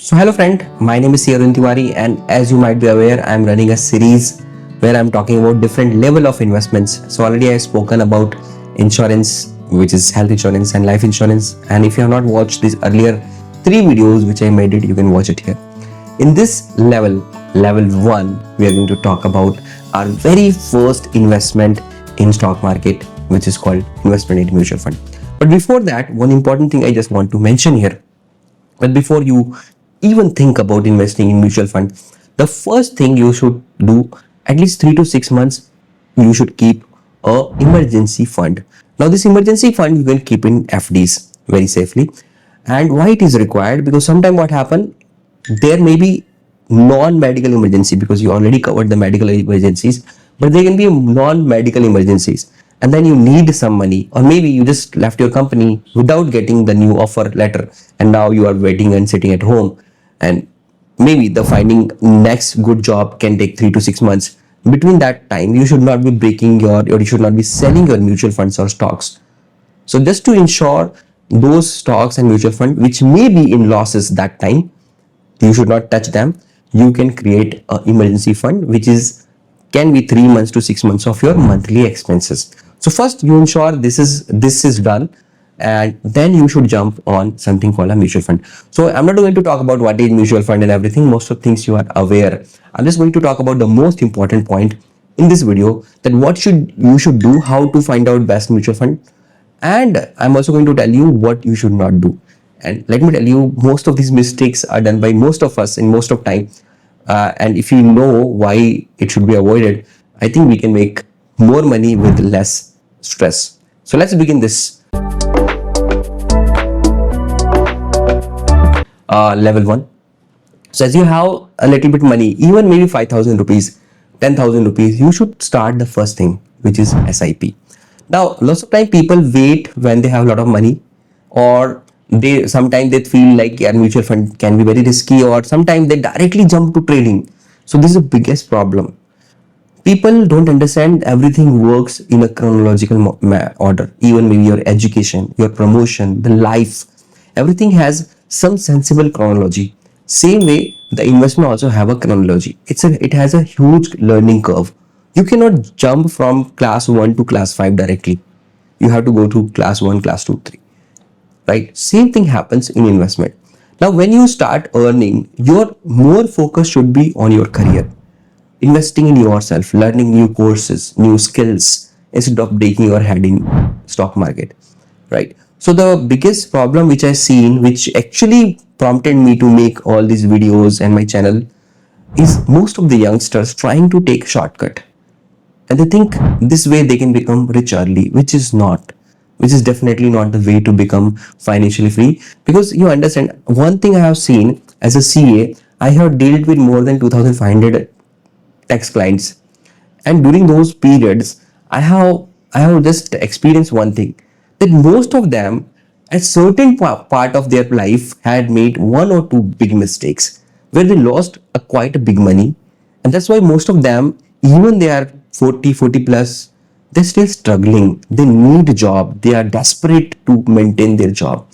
So hello friend, my name is Arun Tiwari, and as you might be aware, I am running a series where I am talking about different level of investments. So already I have spoken about insurance, which is health insurance and life insurance. And if you have not watched these earlier three videos which I made it, you can watch it here. In this level 1, we are going to talk about our very first investment in stock market, which is called investment in mutual fund. But before that, one important thing I just want to mention here, but before you even think about investing in mutual fund, the first thing you should do, at least 3 to 6 months, you should keep a emergency fund. Now this emergency fund you can keep in FDs very safely. And why it is required? Because sometimes what happen, there may be non-medical emergency, because you already covered the medical emergencies, but there can be non-medical emergencies, and then you need some money, or maybe you just left your company without getting the new offer letter, and now you are waiting and sitting at home, and maybe the finding next good job can take 3 to 6 months. Between that time, you should not be breaking your, or you should not be selling your mutual funds or stocks. So just to ensure those stocks and mutual fund which may be in losses that time, you should not touch them. You can create an emergency fund which is can be 3 months to 6 months of your monthly expenses. So first you ensure this is done, and then you should jump on something called a mutual fund. So I'm not going to talk about what is mutual fund and everything. Most of things you are aware. I'm just going to talk about the most important point in this video, that what you should do, how to find out best mutual fund, and I'm also going to tell you what you should not do. And let me tell you, most of these mistakes are done by most of us in most of time, and if you know why it should be avoided, I think we can make more money with less stress. So let's begin this. Level 1. So as you have a little bit money, even maybe 5,000 rupees, 10,000 rupees, you should start the first thing, which is SIP. Now, lots of time people wait when they have a lot of money, or they sometimes they feel like, yeah, mutual fund can be very risky, or sometimes they directly jump to trading. So this is the biggest problem. People don't understand everything works in a chronological order. Even maybe your education, your promotion, the life, everything has some sensible chronology. Same way, the investment also have a chronology. It has a huge learning curve. You cannot jump from class 1 to class 5 directly. You have to go to class 1, class 2, 3. Right? Same thing happens in investment. Now when you start earning, your more focus should be on your career, investing in yourself, learning new courses, new skills, instead of breaking your head in stock market, right? So the biggest problem which I seen, which actually prompted me to make all these videos and my channel, is most of the youngsters trying to take shortcut, and they think this way they can become rich early, which is definitely not the way to become financially free. Because you understand, one thing I have seen as a CA, I have dealt with more than 2,500 tax clients, and during those periods I have just experienced one thing, that most of them at certain part of their life had made one or two big mistakes where they lost quite a big money, and that's why most of them, even they are 40 plus, they're still struggling. They need a job, they are desperate to maintain their job.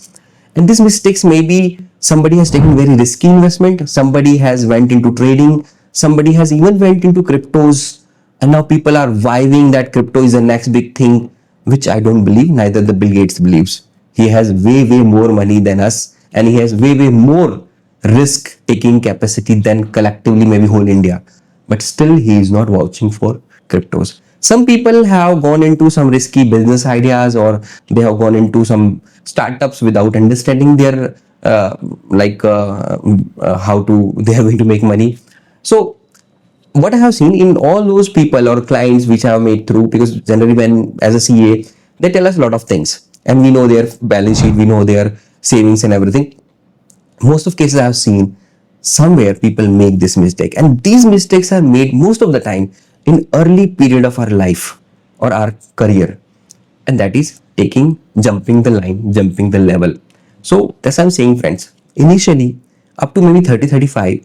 And these mistakes, maybe somebody has taken very risky investment, somebody has went into trading, somebody has even went into cryptos, and now people are vibing that crypto is the next big thing, which I don't believe, neither the Bill Gates believes. He has way more money than us, and he has way more risk taking capacity than collectively maybe whole India, but still he is not vouching for cryptos. Some people have gone into some risky business ideas, or they have gone into some startups without understanding their how to they are going to make money. So what I have seen in all those people or clients which I have made through, because generally when as a CA they tell us a lot of things, and we know their balance sheet, we know their savings and everything. Most of cases I have seen, somewhere people make this mistake, and these mistakes are made most of the time in early period of our life or our career, and that is jumping the line, jumping the level. So that's what I'm saying, friends. Initially, up to maybe 30-35,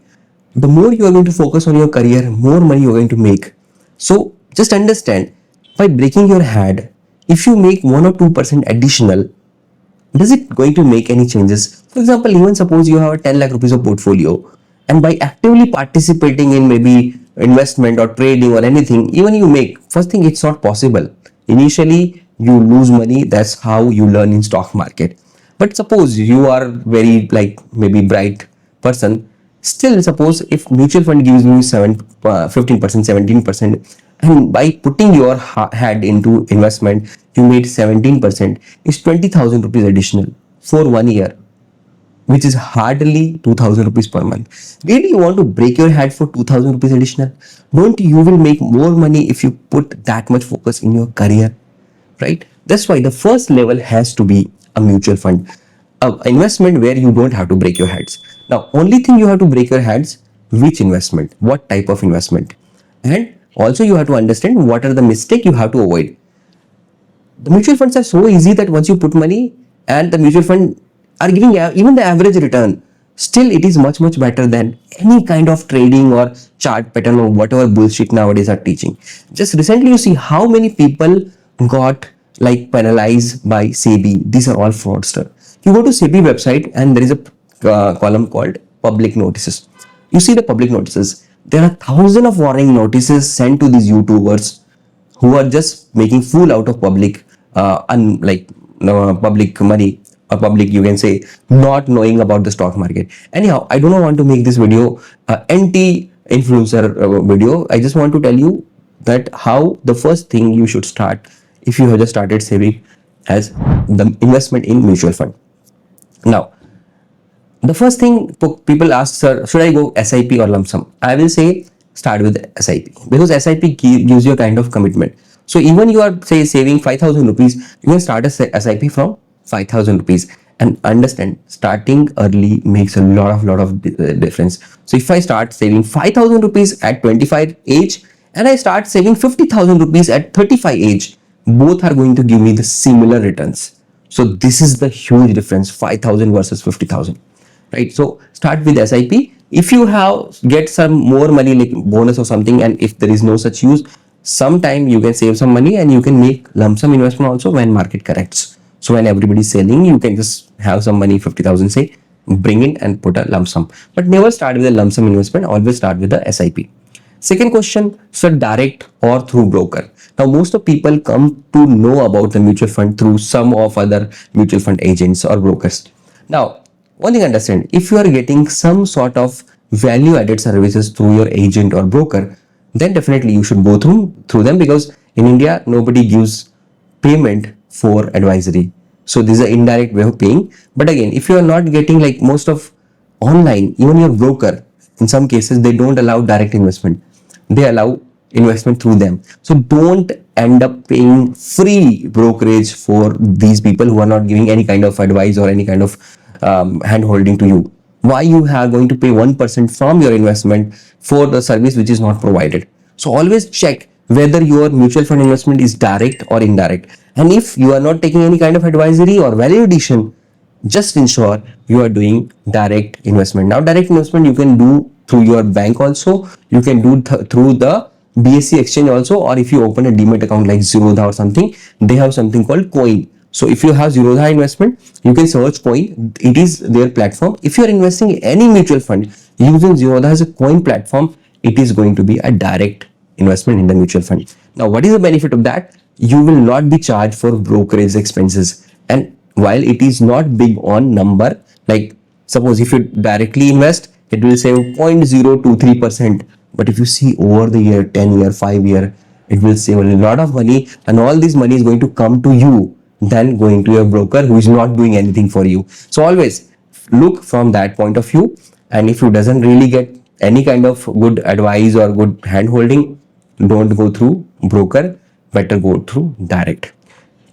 the more you are going to focus on your career, more money you are going to make. So just understand, by breaking your head, if you make 1 or 2% additional, does it going to make any changes? For example, even suppose you have a 10 lakh rupees of portfolio, and by actively participating in maybe investment or trading or anything, even you make, first thing, it's not possible. Initially you lose money. That's how you learn in stock market. But suppose you are very like maybe bright person, still suppose if mutual fund gives you 15%, 17%, and by putting your head into investment you made 17%, is 20,000 rupees additional for 1 year, which is hardly 2,000 rupees per month. Really, you want to break your head for 2,000 rupees additional? Don't you will make more money if you put that much focus in your career, right? That's why the first level has to be a mutual fund, a investment where you don't have to break your heads. Now, only thing you have to break your heads, which investment, what type of investment, and also you have to understand what are the mistake you have to avoid. The mutual funds are so easy that once you put money and the mutual fund are giving even the average return, still it is much better than any kind of trading or chart pattern or whatever bullshit nowadays are teaching. Just recently you see how many people got like penalized by SEBI. These are all fraudster. You go to SEBI website and there is a column called public notices. You see the public notices, there are thousands of warning notices sent to these YouTubers who are just making fool out of public, like public money, or public, you can say, not knowing about the stock market. Anyhow, I do not want to make this video anti influencer video. I just want to tell you that how the first thing you should start if you have just started saving as the investment in mutual fund. Now, the first thing people ask, sir, should I go SIP or lump sum? I will say start with SIP, because SIP gives you a kind of commitment. So even you are say saving 5,000 rupees, you can start a SIP from 5,000 rupees, and understand starting early makes a lot of difference. So if I start saving 5,000 rupees at 25 age and I start saving 50,000 rupees at 35 age, both are going to give me the similar returns. So this is the huge difference, 5,000 versus 50,000, right? So start with SIP. If you have get some more money like bonus or something, and if there is no such use, sometime you can save some money and you can make lump sum investment also when market corrects. So when everybody is selling, you can just have some money, 50,000 say, bring in and put a lump sum. But never start with a lump sum investment, always start with the SIP. Second question, so direct or through broker. Now, most of people come to know about the mutual fund through some of other mutual fund agents or brokers. Now, one thing understand, if you are getting some sort of value added services through your agent or broker, then definitely you should go through them, because in India nobody gives payment for advisory. So this is an indirect way of paying. But again, if you are not getting like most of online, even your broker, in some cases they don't allow direct investment, they allow investment through them. So don't end up paying free brokerage for these people who are not giving any kind of advice or any kind of hand holding to you. Why you are going to pay 1% from your investment for the service which is not provided? So always check whether your mutual fund investment is direct or indirect, and if you are not taking any kind of advisory or value addition, just ensure you are doing direct investment. Now, direct investment you can do through your bank also, you can do through the BSC exchange also, or if you open a demat account like Zerodha or something, they have something called coin. So if you have Zerodha investment, you can search coin, it is their platform. If you are investing in any mutual fund using Zerodha as a coin platform, it is going to be a direct investment in the mutual fund. Now, what is the benefit of that? You will not be charged for brokerage expenses, and while it is not big on number, like suppose if you directly invest, it will save 0.023%, but if you see over the year, 10-year, 5-year, it will save a lot of money, and all this money is going to come to you than going to your broker who is not doing anything for you. So always look from that point of view, and if you doesn't really get any kind of good advice or good hand holding, don't go through broker, better go through direct.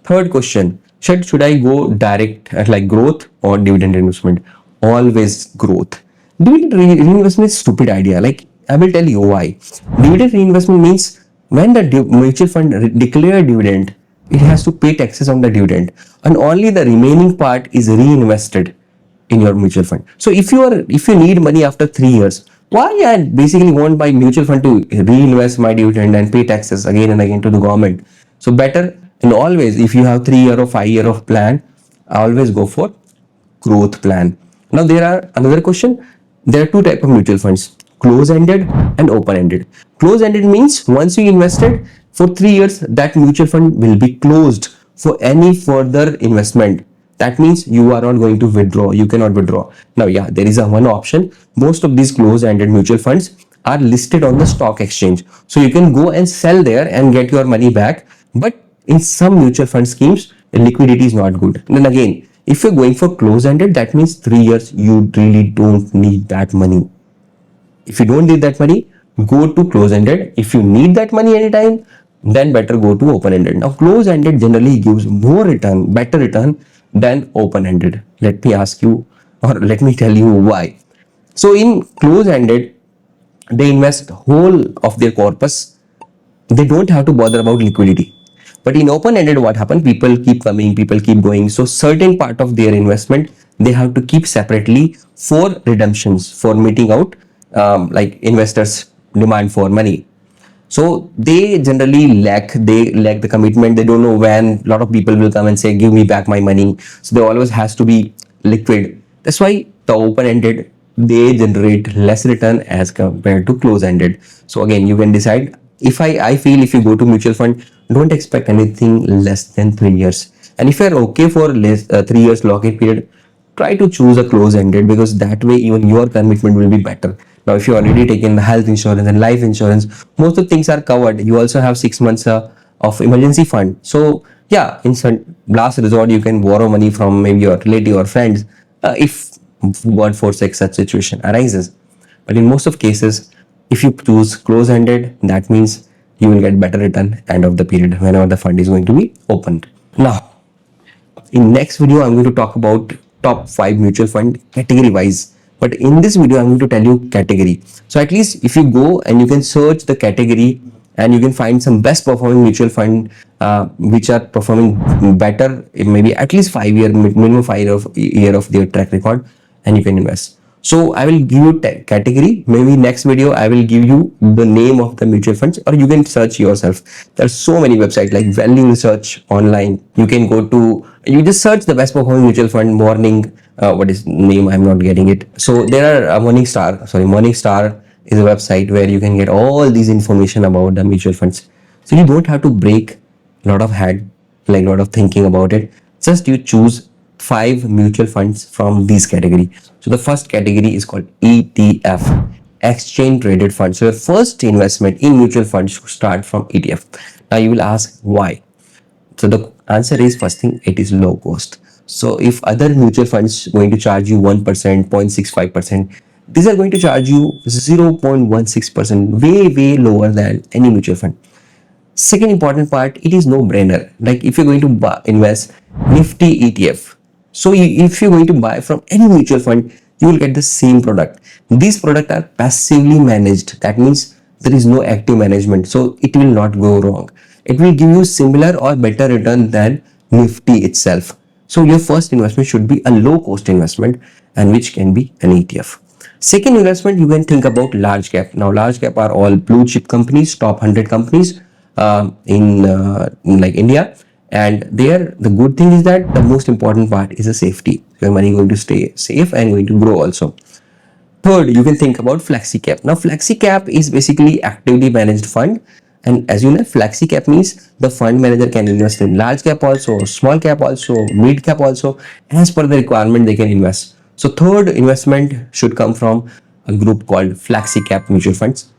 Third question, should I go direct at like growth or dividend investment? Always growth. Dividend reinvestment is stupid idea. Like I will tell you why. Dividend reinvestment means when the mutual fund declare dividend, it has to pay taxes on the dividend, and only the remaining part is reinvested in your mutual fund. So if you need money after 3 years, why I basically want my mutual fund to reinvest my dividend and pay taxes again and again to the government? So better, and always if you have 3 year or 5 year of plan, I always go for growth plan. Now there are another question. There are two type of mutual funds: close-ended and open-ended. Close-ended means once you invested for 3 years, that mutual fund will be closed for any further investment. That means you are not going to withdraw. You cannot withdraw. Now, yeah, there is a one option. Most of these close-ended mutual funds are listed on the stock exchange, so you can go and sell there and get your money back. But in some mutual fund schemes, liquidity is not good. And then again, if you're going for close-ended, that means 3 years, you really don't need that money. If you don't need that money, go to close-ended. If you need that money anytime, then better go to open-ended. Now, close-ended generally gives more return, better return than open-ended. Let me ask you, or let me tell you why. So in close-ended, they invest whole of their corpus. They don't have to bother about liquidity. But in open-ended, what happens? People keep coming, people keep going. So certain part of their investment they have to keep separately for redemptions, for meeting out like investors' demand for money. So they generally lack the commitment. They don't know when a lot of people will come and say, give me back my money. So there always has to be liquid. That's why the open-ended, they generate less return as compared to close-ended. So again, you can decide. I feel if you go to mutual fund, don't expect anything less than 3 years. And if you're okay for less 3 years lock-in period, try to choose a close-ended, because that way even your commitment will be better. Now, if you already taken the health insurance and life insurance, most of the things are covered. You also have 6 months of emergency fund. So yeah, in some last resort, you can borrow money from maybe your relative or friends if God forsake such situation arises. But in most of cases, if you choose close-ended, that means you will get better return end of the period whenever the fund is going to be opened. Now, in next video, I'm going to talk about top 5 mutual fund category wise. But in this video, I'm going to tell you category. So at least if you go and you can search the category and you can find some best performing mutual fund which are performing better, maybe at least 5 year, minimum 5 year of their track record, and you can invest. So I will give you category. Maybe next video I will give you the name of the mutual funds, or you can search yourself. There are so many websites like Value Research online. You can go to, you just search the best performing mutual fund morning. What is name? I'm not getting it. So there are Morningstar is a website where you can get all these information about the mutual funds. So you don't have to break a lot of head, like a lot of thinking about it. Just you choose 5 mutual funds from these category. So the first category is called ETF, exchange traded fund. So your first investment in mutual funds should start from ETF. Now you will ask why. So the answer is, first thing, it is low cost. So if other mutual funds going to charge you 1%, 0.65%, these are going to charge you 0.16%, way lower than any mutual fund. Second important part, it is no brainer. Like if you're going to invest Nifty ETF, so if you're going to buy from any mutual fund, you will get the same product. These products are passively managed. That means there is no active management, so it will not go wrong. It will give you similar or better return than Nifty itself. So your first investment should be a low cost investment, and which can be an ETF. Second investment, you can think about large cap. Now large cap are all blue chip companies, top 100 companies in like India. And there, the good thing is that the most important part is the safety. Your money is going to stay safe and going to grow also. Third, you can think about flexi cap. Now, flexi cap is basically actively managed fund. And as you know, flexi cap means the fund manager can invest in large cap also, small cap also, mid cap also. As per the requirement, they can invest. So third investment should come from a group called flexi cap mutual funds.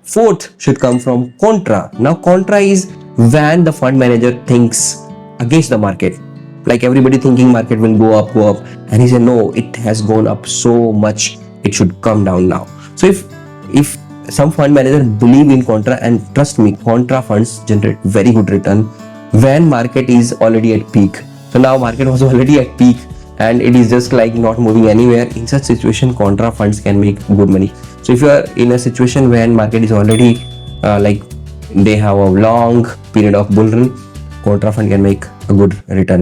Fourth should come from contra. Now, contra is when the fund manager thinks against the market. Like everybody thinking market will go up, and he said, no, it has gone up so much, it should come down now. So if some fund manager believe in contra, and trust me, contra funds generate very good return when market is already at peak. So now market was already at peak and it is just like not moving anywhere. In such situation, contra funds can make good money. So if you are in a situation when market is already like they have a long period of bull run, contra fund can make a good return.